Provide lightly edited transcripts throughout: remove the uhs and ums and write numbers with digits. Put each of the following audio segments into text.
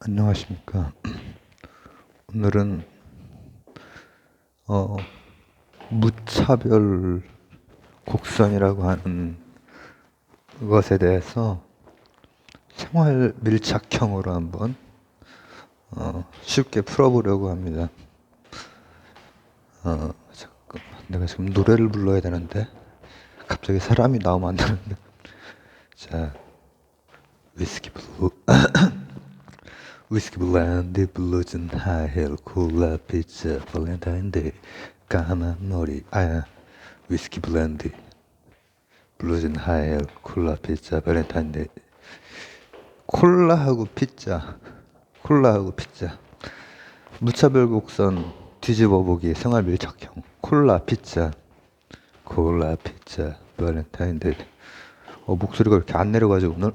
안녕하십니까. 오늘은 무차별 곡선이라고 하는 것에 대해서 생활 밀착형으로 한번 쉽게 풀어보려고 합니다. 잠깐, 내가 지금 노래를 불러야 되는데 갑자기 사람이 나오면 안 되는데. 자, 위스키 블루 위스키 블렌디 블루진 하이힐 콜라 피자 발렌타인데이 까만 머리 위스키 블렌디 블루진 하이힐 콜라 피자 발렌타인데이. 콜라하고 피자 무차별 곡선 뒤집어보기 생활 밀착형 콜라 피자 발렌타인데이. 목소리가 이렇게 안 내려가지고 오늘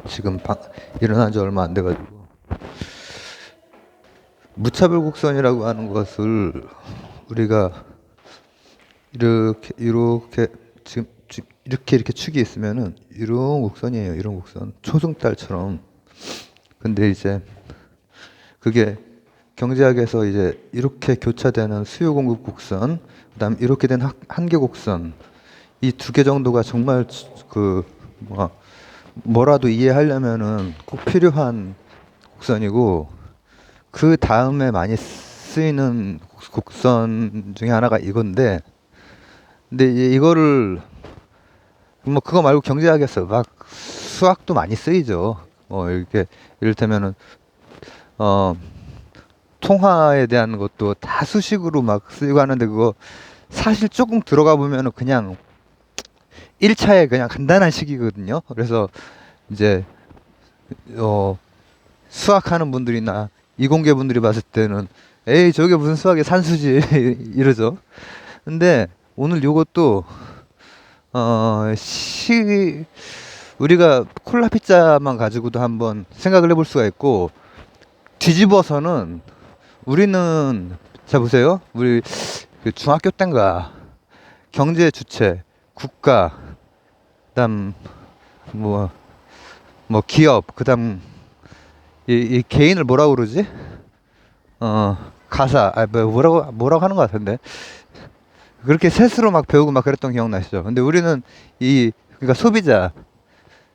지금 일어난 지 얼마 안 돼가지고. 무차별 곡선이라고 하는 것을 우리가 이렇게 지금 이렇게 축이 있으면은 이런 곡선이에요. 이런 곡선 초승달처럼. 근데 이제 그게 경제학에서 이제 이렇게 교차되는 수요 공급 곡선, 그다음 이렇게 된 한계 곡선, 이 두 개 정도가 정말 뭐라도 이해하려면은 꼭 필요한 곡선이고, 그 다음에 많이 쓰이는 곡선 중에 하나가 이건데, 근데 이거를 뭐 그거 말고 경제학에서 막 수학도 많이 쓰이죠. 이렇게 이를테면은 통화에 대한 것도 다 수식으로 막 쓰이고 하는데, 그거 사실 조금 들어가 보면은 그냥 1차에 그냥 간단한 식이거든요. 그래서 이제 수학하는 분들이나 이공계 분들이 봤을 때는 에이 저게 무슨 수학의 산수지 이러죠. 근데 오늘 요것도 우리가 콜라 피자만 가지고도 한번 생각을 해볼 수가 있고, 뒤집어서는 우리는, 자 보세요. 우리 그 중학교 땐가 경제 주체 국가, 그다음 뭐 기업, 그다음 이 개인을 뭐라고 그러지? 가사, 뭐라고 하는 것 같은데. 그렇게 셋으로 막 배우고 막 그랬던 기억나시죠? 근데 우리는 그러니까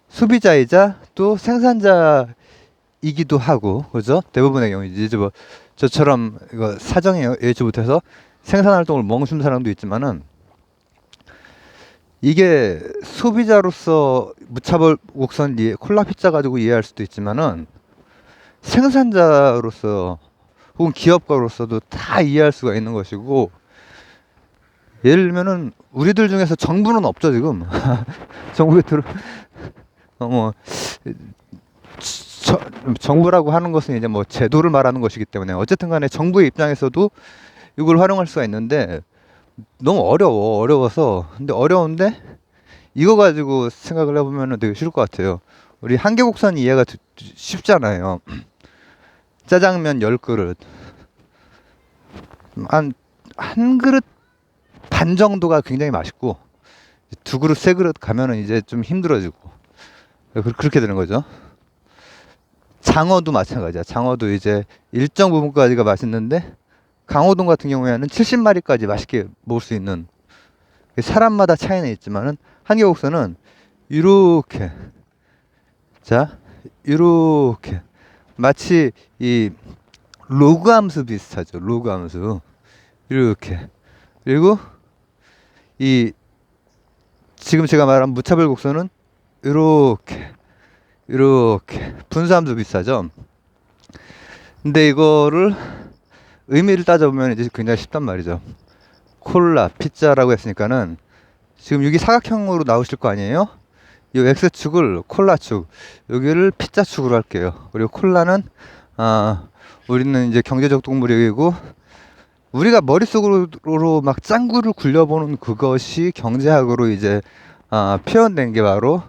소비자이자 또 생산자이기도 하고, 그죠? 대부분의 경우 이제 뭐 저처럼 이거 사정에 여의치 못해서 생산 활동을 멈춘 사람도 있지만은, 이게 소비자로서 무차별 곡선 콜라 피자 가지고 이해할 수도 있지만은, 생산자로서 혹은 기업가로서도 다 이해할 수가 있는 것이고, 예를 들면은 우리들 중에서 정부는 없죠 지금. 정부에 들어 뭐 정부라고 하는 것은 이제 뭐 제도를 말하는 것이기 때문에 어쨌든 간에 정부의 입장에서도 이걸 활용할 수가 있는데, 너무 어려워서. 근데 어려운데 이거 가지고 생각을 해보면 되게 쉬울 것 같아요. 우리 한계곡선 이해가 쉽잖아요. 짜장면 10그릇, 한 그릇 반 정도가 굉장히 맛있고, 2그릇 3그릇 가면은 이제 좀 힘들어지고, 그렇게 되는 거죠. 장어도 마찬가지야. 장어도 이제 일정 부분까지가 맛있는데, 강호동 같은 경우에는 70마리까지 맛있게 먹을 수 있는, 사람마다 차이는 있지만은 한계곡선은 이렇게, 자 이렇게 마치 이 로그 함수 비슷하죠. 로그 함수 이렇게. 그리고 이 지금 제가 말한 무차별 곡선은 이렇게 분수함수 비슷하죠. 근데 이거를 의미를 따져보면 이제 굉장히 쉽단 말이죠. 콜라 피자라고 했으니까는 지금 여기 사각형으로 나오실 거 아니에요? 이 X축을 콜라축, 여기를 피자축으로 할게요. 그리고 콜라는 우리는 이제 경제적 동물이고, 우리가 머릿속으로 막 짱구를 굴려보는 그것이 경제학으로 이제 표현된 게 바로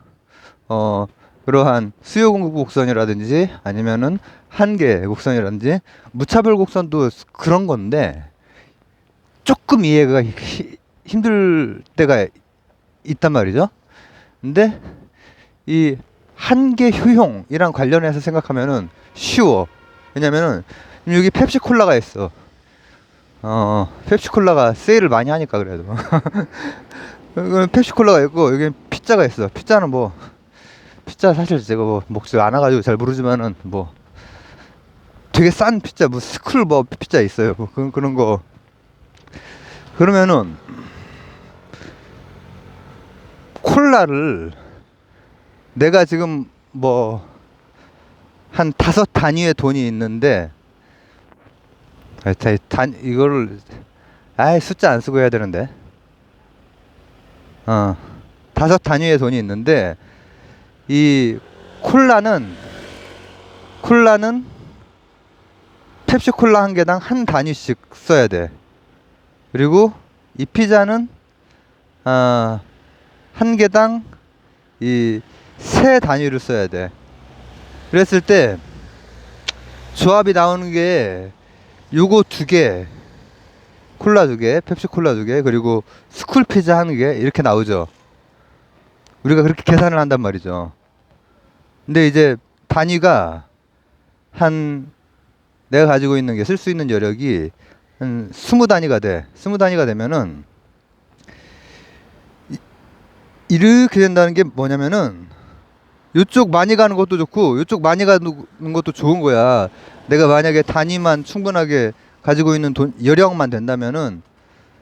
그러한 수요 공급 곡선이라든지 아니면은 한계 곡선이라든지 무차별 곡선도 그런 건데, 조금 이해가 힘들 때가 있단 말이죠. 근데 이 한계 효용이랑 관련해서 생각하면은 쉬워. 왜냐면은 여기 펩시콜라가 있어. 펩시콜라가 세일을 많이 하니까 그래도. 여기는 펩시콜라가 있고 여기 피자가 있어. 피자는 뭐 피자 사실 제가 뭐 먹지 않아가지고 잘 모르지만은 뭐 되게 싼 피자 뭐 스쿨 뭐 피자 있어요. 뭐 그런 거. 그러면은 콜라를 내가 지금 뭐 한 5단위의 돈이 있는데 이거를 숫자 안 쓰고 해야 되는데 5단위의 돈이 있는데 이 콜라는 펩시콜라 한 개당 한 단위씩 써야 돼. 그리고 이 피자는 한 개당 이 세 단위를 써야 돼. 그랬을 때 조합이 나오는 게 요거 2개, 콜라 2개, 펩시콜라 2개, 그리고 스쿨 피자 1개 이렇게 나오죠. 우리가 그렇게 계산을 한단 말이죠. 근데 이제 단위가 내가 가지고 있는 게 쓸 수 있는 여력이 한 20단위가 돼. 20단위가 되면은 이렇게 된다는 게 뭐냐면은 이쪽 많이 가는 것도 좋고 이쪽 많이 가는 것도 좋은 거야. 내가 만약에 단위만 충분하게 가지고 있는 여력만 된다면은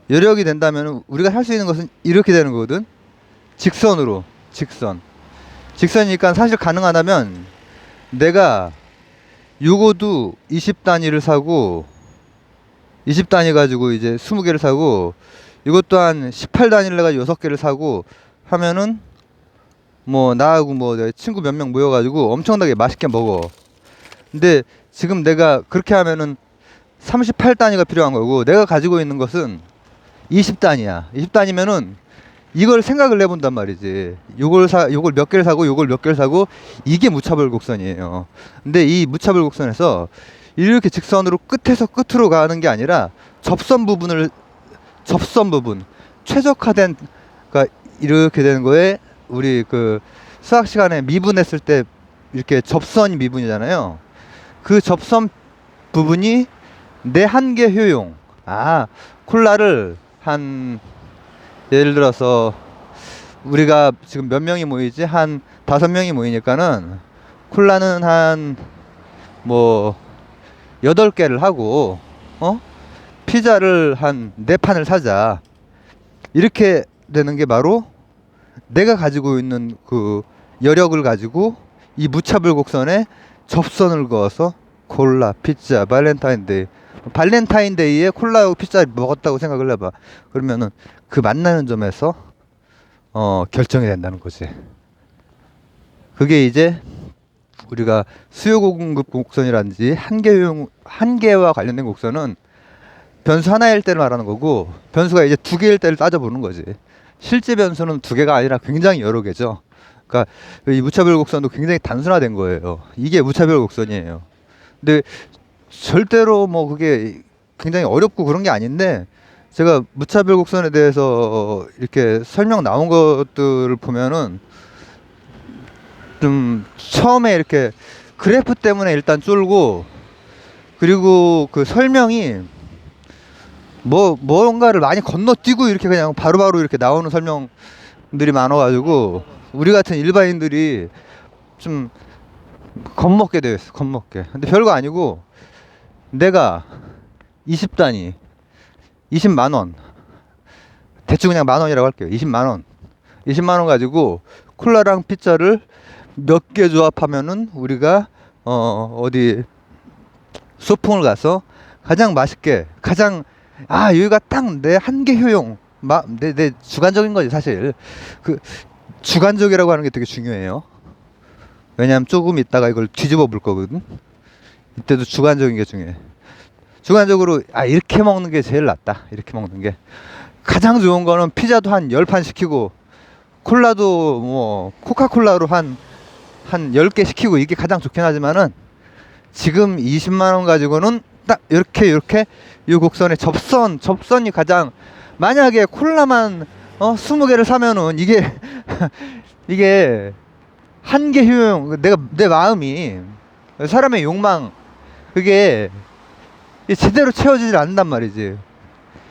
여력이 된다면은 우리가 할 수 있는 것은 이렇게 되는 거거든. 직선이니까 사실 가능하다면 내가 요거도 20단위를 사고 20단위 가지고 이제 20개를 사고 이것 또한 18단위를 해가지고 6개를 사고 하면은 뭐 나하고 뭐 내 친구 몇 명 모여가지고 엄청나게 맛있게 먹어. 근데 지금 내가 그렇게 하면은 38단위가 필요한 거고 내가 가지고 있는 것은 20단위야. 20단위면은 이걸 생각을 해본단 말이지. 요걸 몇 개를 사고 요걸 몇 개를 사고 이게 무차별 곡선이에요. 근데 이 무차별 곡선에서 이렇게 직선으로 끝에서 끝으로 가는 게 아니라 접선 부분 최적화된 그러니까 이렇게 되는 거에 우리 그 수학 시간에 미분했을 때 이렇게 접선이 미분이잖아요. 그 접선 부분이 내 한계 효용. 콜라를 예를 들어서 우리가 지금 몇 명이 모이지? 한 5명이 모이니까는 콜라는 한 뭐 8개를 하고 피자를 한 4판을 사자. 이렇게 되는 게 바로 내가 가지고 있는 그 여력을 가지고 이 무차별 곡선에 접선을 그어서 콜라, 피자, 발렌타인데이에 콜라하고 피자를 먹었다고 생각을 해봐. 그러면은 그 만나는 점에서 결정이 된다는 거지. 그게 이제 우리가 수요 공급 곡선이라든지 한계와 관련된 곡선은 변수 하나일 때를 말하는 거고 변수가 이제 2개일 때를 따져보는 거지. 실제 변수는 2개가 아니라 굉장히 여러 개죠. 그러니까 이 무차별 곡선도 굉장히 단순화된 거예요. 이게 무차별 곡선이에요. 근데 절대로 뭐 그게 굉장히 어렵고 그런 게 아닌데 제가 무차별 곡선에 대해서 이렇게 설명 나온 것들을 보면은 좀 처음에 이렇게 그래프 때문에 일단 쫄고 그리고 그 설명이 뭔가를 많이 건너뛰고 이렇게 그냥 바로바로 이렇게 나오는 설명들이 많아가지고 우리 같은 일반인들이 좀 겁먹게 되었어. 근데 별거 아니고 내가 20단위 20만원 대충 그냥 만원이라고 할게요. 20만원 가지고 콜라랑 피자를 몇 개 조합하면은 우리가 어디 소풍을 가서 가장 맛있게 여기가 딱 내 한계 효용 내 주관적인 거지 사실. 그 주관적이라고 하는 게 되게 중요해요. 왜냐면 조금 있다가 이걸 뒤집어 볼 거거든. 이때도 주관적인 게 중요해. 주관적으로 이렇게 먹는 게 제일 낫다. 이렇게 먹는 게 가장 좋은 거는 피자도 한 10판 시키고 콜라도 뭐 코카콜라로 한 10개 시키고 이게 가장 좋긴 하지만은 지금 20만원 가지고는 딱 이렇게 이 곡선의 접선이 가장 만약에 콜라만 20개를 사면은 이게 한계 효용, 내 마음이, 사람의 욕망, 그게 제대로 채워지질 않는단 말이지.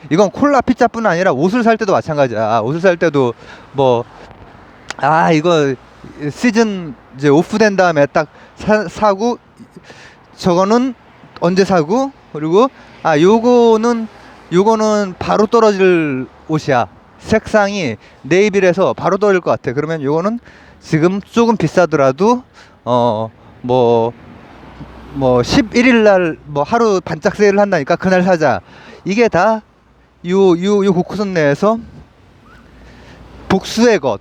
이건 콜라 피자뿐 아니라 옷을 살 때도 마찬가지야. 옷을 살 때도 뭐, 이거 시즌 이제 오프된 다음에 딱 사고, 저거는 언제 사고, 그리고 요거는 바로 떨어질 옷이야. 색상이 네이비에서 바로 떨어질 것 같아. 그러면 요거는 지금 조금 비싸더라도 뭐 11일 날 뭐 하루 반짝 세일을 한다니까 그날 사자. 이게 다 요 곡선 내에서 복수의 것,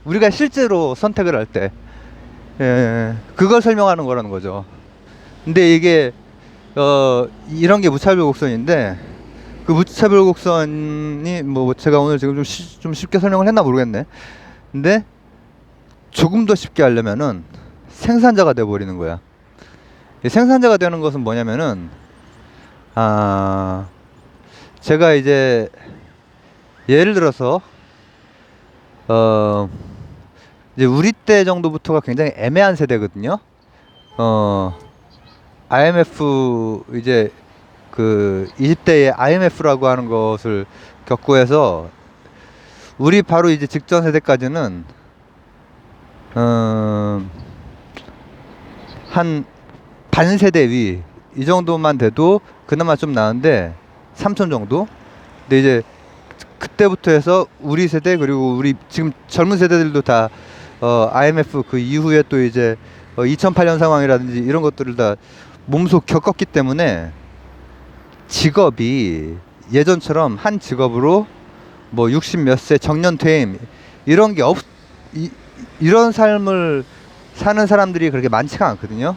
우리가 실제로 선택을 할 때 그걸 설명하는 거라는 거죠. 근데 이게 이런 게 무차별 곡선인데, 그 무차별 곡선이 뭐 제가 오늘 지금 좀 쉽게 설명을 했나 모르겠네. 근데 조금 더 쉽게 하려면은 생산자가 돼 버리는 거야. 이 생산자가 되는 것은 뭐냐면은, 제가 이제 예를 들어서 이제 우리 때 정도부터가 굉장히 애매한 세대거든요. IMF, 이제 그 20대의 IMF라고 하는 것을 겪고 해서 우리 바로 이제 직전 세대까지는 한 반세대 위 이 정도만 돼도 그나마 좀 나은데 3천 정도. 근데 이제 그때부터 해서 우리 세대, 그리고 우리 지금 젊은 세대들도 다 IMF 그 이후에 또 이제 2008년 상황이라든지 이런 것들을 다 몸소 겪었기 때문에 직업이 예전처럼 한 직업으로 뭐 60 몇 세 정년 퇴임 이런 게 이런 삶을 사는 사람들이 그렇게 많지가 않거든요.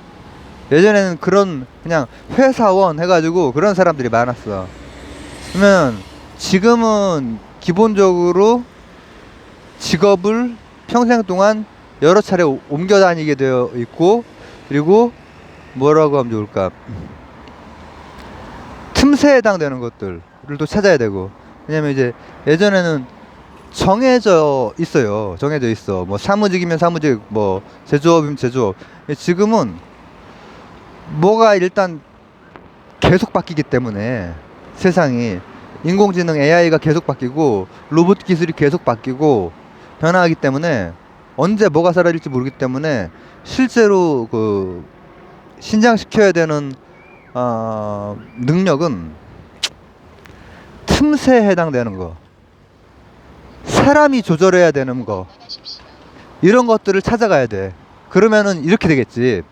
예전에는 그런 그냥 회사원 해가지고 그런 사람들이 많았어. 그러면 지금은 기본적으로 직업을 평생 동안 여러 차례 옮겨 다니게 되어 있고, 그리고 뭐라고 하면 좋을까, 틈새에 해당되는 것들을 또 찾아야 되고. 왜냐면 이제 예전에는 정해져 있어요. 정해져 있어. 뭐 사무직이면 사무직, 뭐 제조업이면 제조업. 지금은 뭐가 일단 계속 바뀌기 때문에, 세상이 인공지능 AI가 계속 바뀌고 로봇 기술이 계속 바뀌고 변화하기 때문에 언제 뭐가 사라질지 모르기 때문에 실제로 그 신장시켜야 되는 능력은 틈새에 해당되는 거, 사람이 조절해야 되는 거, 이런 것들을 찾아가야 돼. 그러면은 이렇게 되겠지.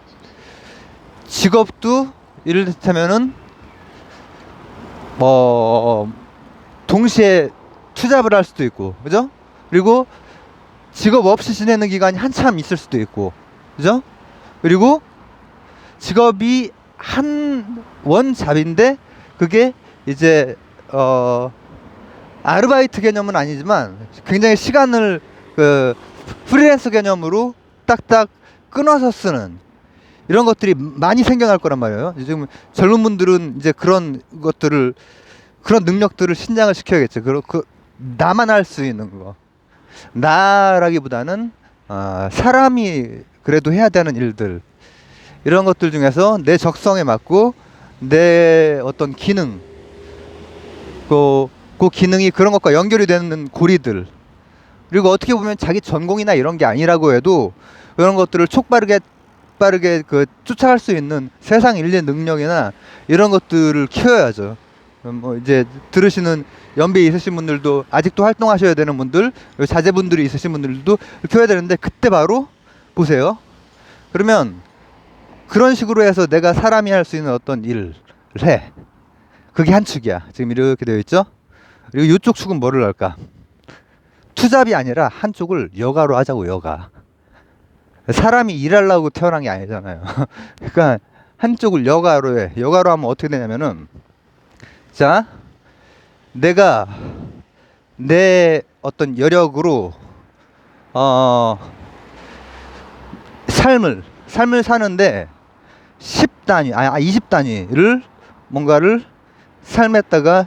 직업도 이를테면은 동시에 투잡을 할 수도 있고, 그죠? 그리고 직업 없이 지내는 기간이 한참 있을 수도 있고, 그죠? 그리고 직업이 한 원잡인데 그게 이제 아르바이트 개념은 아니지만 굉장히 시간을 그 프리랜서 개념으로 딱딱 끊어서 쓰는 이런 것들이 많이 생겨날 거란 말이에요. 지금 젊은 분들은 이제 그런 것들을, 그런 능력들을 신장을 시켜야겠죠. 나만 할 수 있는 거. 나라기보다는 사람이 그래도 해야 되는 일들, 이런 것들 중에서 내 적성에 맞고 내 어떤 기능, 그 기능이 그런 것과 연결이 되는 고리들, 그리고 어떻게 보면 자기 전공이나 이런 게 아니라고 해도 그런 것들을 빠르게 그 쫓아갈 수 있는 세상 인류의 능력이나 이런 것들을 키워야죠. 뭐 이제 들으시는 연배 있으신 분들도, 아직도 활동하셔야 되는 분들, 자제분들이 있으신 분들도 키워야 되는데, 그때 바로 보세요. 그러면 그런 식으로 해서 내가 사람이 할 수 있는 어떤 일을 해. 그게 한 축이야. 지금 이렇게 되어 있죠. 그리고 이쪽 축은 뭐를 할까? 투잡이 아니라 한쪽을 여가로 하자고. 여가. 사람이 일하려고 태어난 게 아니잖아요. 그러니까 한쪽을 여가로 해. 여가로 하면 어떻게 되냐면은, 자, 내가 내 어떤 여력으로 삶을 사는데 10단위, 20단위를 뭔가를 삶에다가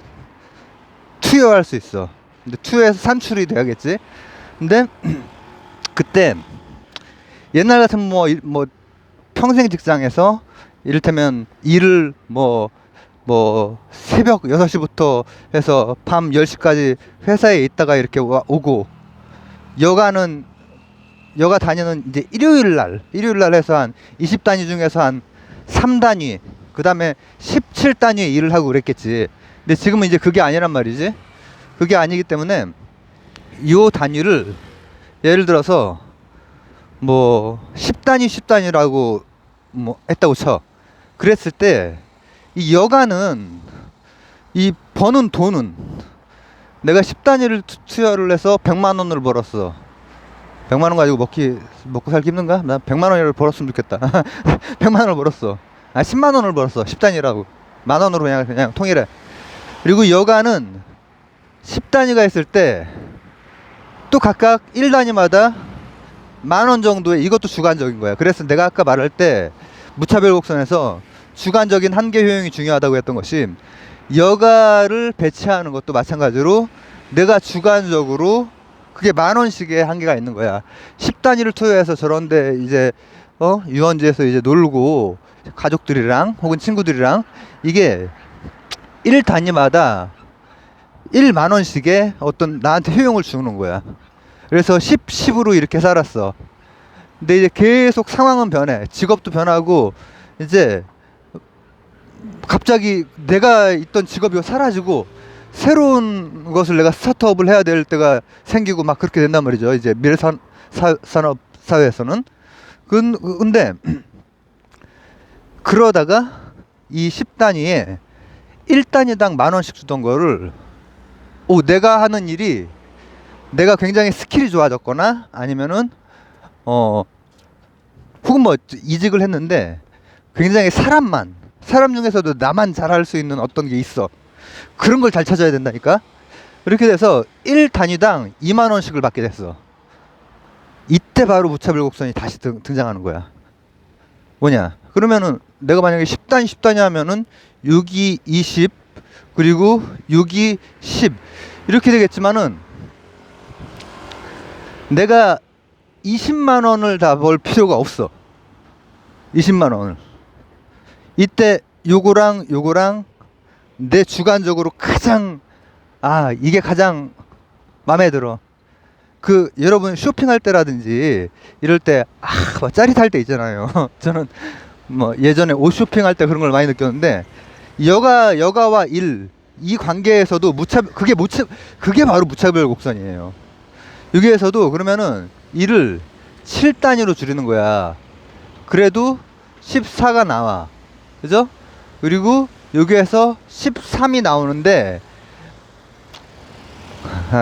투여할 수 있어. 근데 투여해서 산출이 돼야겠지. 근데 그때 옛날 같으면 뭐 평생 직장에서 이를테면 일을 뭐 새벽 6시부터 해서 밤 10시까지 회사에 있다가 이렇게 오고, 여가 다니는 이제 일요일 날 해서 한 20단위 중에서 한 3단위, 그 다음에 17단위 일을 하고 그랬겠지. 근데 지금은 이제 그게 아니란 말이지. 그게 아니기 때문에 요 단위를 예를 들어서 뭐 10단위라고 뭐 했다고 쳐. 그랬을 때 이 여가는 이 버는 돈은, 내가 10단위를 투여를 해서 100만 원을 벌었어. 100만 원 가지고 먹고 살기 힘든가? 나 100만 원을 벌었으면 좋겠다. 100만 원을 벌었어. 10만 원을 벌었어. 10단위라고. 만 원으로 그냥 통일해. 그리고 여가는 10단위가 했을 때 또 각각 1단위마다 만 원 정도의, 이것도 주관적인 거야. 그래서 내가 아까 말할 때 무차별 곡선에서 주관적인 한계 효용이 중요하다고 했던 것이, 여가를 배치하는 것도 마찬가지로 내가 주관적으로 그게 만 원씩의 한계가 있는 거야. 10단위를 투여해서 저런데 이제 유원지에서 이제 놀고 가족들이랑 혹은 친구들이랑, 이게 1단위마다 1만 원씩의 어떤 나한테 효용을 주는 거야. 그래서 10으로 이렇게 살았어. 근데 이제 계속 상황은 변해. 직업도 변하고, 이제 갑자기 내가 있던 직업이 사라지고 새로운 것을 내가 스타트업을 해야 될 때가 생기고 막 그렇게 된단 말이죠. 이제 산업 사회에서는. 근데 그러다가 이 10단위에 1단위당 만 원씩 주던 거를, 내가 하는 일이, 내가 굉장히 스킬이 좋아졌거나 아니면은 혹은 뭐 이직을 했는데 굉장히 사람 중에서도 나만 잘할 수 있는 어떤 게 있어. 그런 걸 잘 찾아야 된다니까. 이렇게 돼서 1단위당 2만 원씩을 받게 됐어. 이때 바로 무차별 곡선이 다시 등장하는 거야. 뭐냐? 그러면은 내가 만약에 10단위 하면은 6이 20, 그리고 6이 10 이렇게 되겠지만은, 내가 20만 원을 다 벌 필요가 없어. 20만 원을. 이때 요거랑 내 주관적으로 가장, 이게 가장 마음에 들어. 여러분 쇼핑할 때라든지 이럴 때 뭐 짜릿할 때 있잖아요. 저는 뭐 예전에 옷 쇼핑할 때 그런 걸 많이 느꼈는데, 여가와 일, 이 관계에서도 그게 바로 무차별 곡선이에요. 여기에서도 그러면은 일을 7단위로 줄이는 거야. 그래도 14가 나와. 그죠? 그리고 여기에서 13이 나오는데,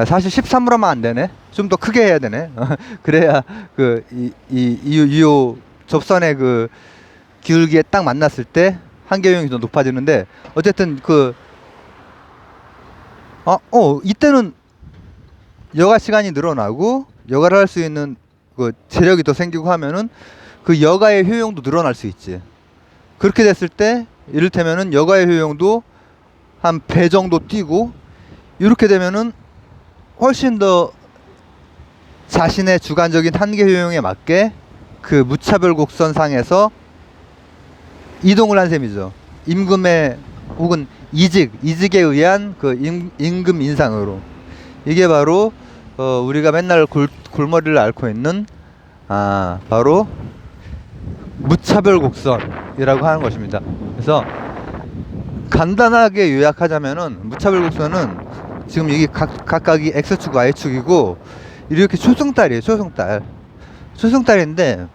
사실 13으로 하면 안 되네. 좀 더 크게 해야 되네. 그래야 이 접선의 그 기울기에 딱 만났을 때 한계 효용이 더 높아지는데, 어쨌든 이때는 여가 시간이 늘어나고 여가를 할 수 있는 그 재력이 더 생기고 하면은 그 여가의 효용도 늘어날 수 있지. 그렇게 됐을 때 이를테면은 여가의 효용도 한 배 정도 뛰고, 이렇게 되면은 훨씬 더 자신의 주관적인 한계 효용에 맞게 그 무차별 곡선상에서 이동을 한 셈이죠. 임금의 혹은 이직에 의한 그 임금 인상으로. 이게 바로 우리가 맨날 골머리를 앓고 있는 바로 무차별 곡선이라고 하는 것입니다. 그래서 간단하게 요약하자면은, 무차별 곡선은 지금 이게 각각이 X축, Y축이고, 이렇게 초승달이에요. 초승달인데,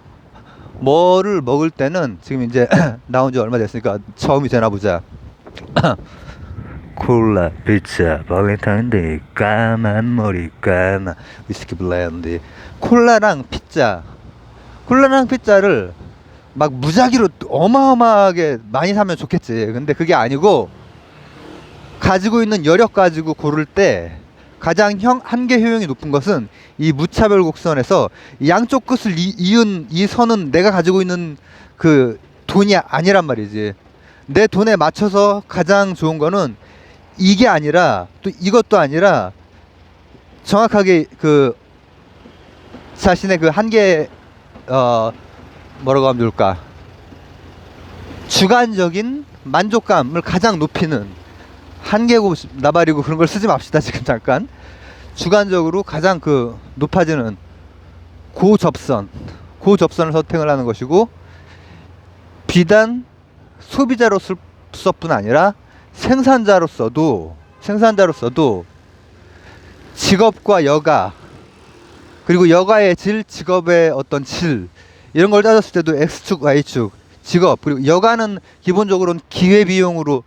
뭐를 먹을 때는 지금 이제 나온 지 얼마 됐으니까 처음이 되나 보자. 콜라, 피자, 발렌타인데이, 까만 머리, 까만 위스키 블렌디. 콜라랑 피자를 막 무작위로 어마어마하게 많이 사면 좋겠지. 근데 그게 아니고, 가지고 있는 여력 가지고 고를 때 가장 한계 효용이 높은 것은 이 무차별 곡선에서 양쪽 끝을 이은 이 선은 내가 가지고 있는 그 돈이 아니란 말이지. 내 돈에 맞춰서 가장 좋은 거는 이게 아니라, 또 이것도 아니라, 정확하게 그 자신의 그 한계 뭐라고 하면 좋을까? 주관적인 만족감을 가장 높이는 한계고 나발이고 그런 걸 쓰지 맙시다. 지금 잠깐 주관적으로 가장 그 높아지는 고접선을 선택을 하는 것이고, 비단 소비자로서뿐 아니라 생산자로서도 직업과 여가, 그리고 여가의 질, 직업의 어떤 질, 이런 걸 따졌을 때도 X축, Y축, 직업, 그리고 여가는 기본적으로는 기회비용으로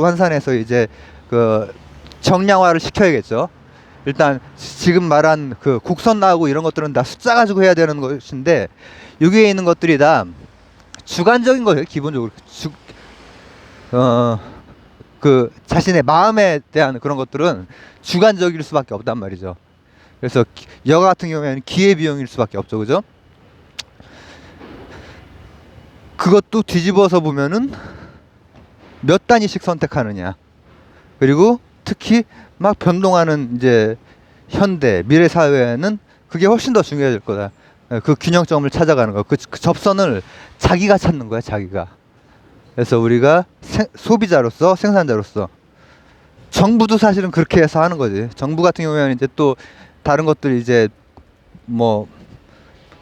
환산해서 이제 그 정량화를 시켜야겠죠. 일단 지금 말한 그 곡선 나오고 이런 것들은 다 숫자 가지고 해야 되는 것인데, 여기에 있는 것들이 다 주관적인 거예요. 기본적으로 그 자신의 마음에 대한 그런 것들은 주관적일 수밖에 없단 말이죠. 그래서 여가 같은 경우에는 기회비용일 수밖에 없죠. 그죠? 그것도 뒤집어서 보면은 몇 단위씩 선택하느냐, 그리고 특히 막 변동하는 이제 현대 미래 사회에는 그게 훨씬 더 중요해질 거다. 그 균형점을 찾아가는 거, 그 접선을 자기가 찾는 거야, 자기가. 그래서 우리가 소비자로서, 생산자로서, 정부도 사실은 그렇게 해서 하는 거지. 정부 같은 경우에는 이제 또 다른 것들, 이제 뭐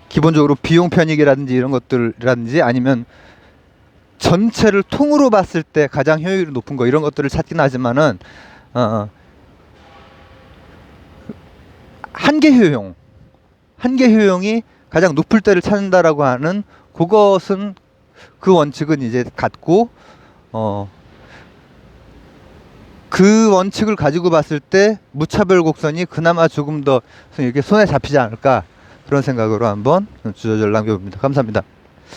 기본적으로 비용 편익이라든지 이런 것들이라든지, 아니면 전체를 통으로 봤을 때 가장 효율이 높은 거, 이런 것들을 찾긴 하지만은 한계 효용이 가장 높을 때를 찾는다라고 하는 그것은, 그 원칙은 이제 같고, 그 원칙을 가지고 봤을 때 무차별 곡선이 그나마 조금 더 이렇게 손에 잡히지 않을까, 그런 생각으로 한번 주저절 남겨봅니다. 감사합니다.